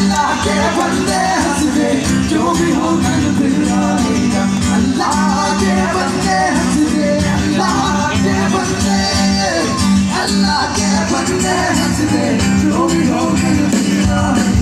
अल्लाह के बंदे हंस दे, जो भी हो कल फिर आएगा। अल्लाह के बंदे हंस दे, अल्लाह के बंदे, अल्लाह के बंदे हंस दे, जो भी हो कल फिर आएगा।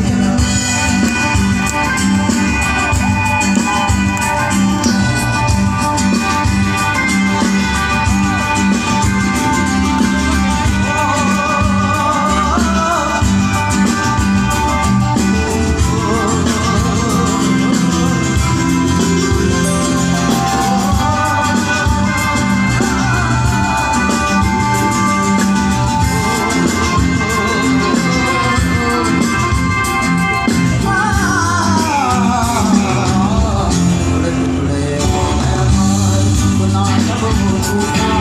Oh,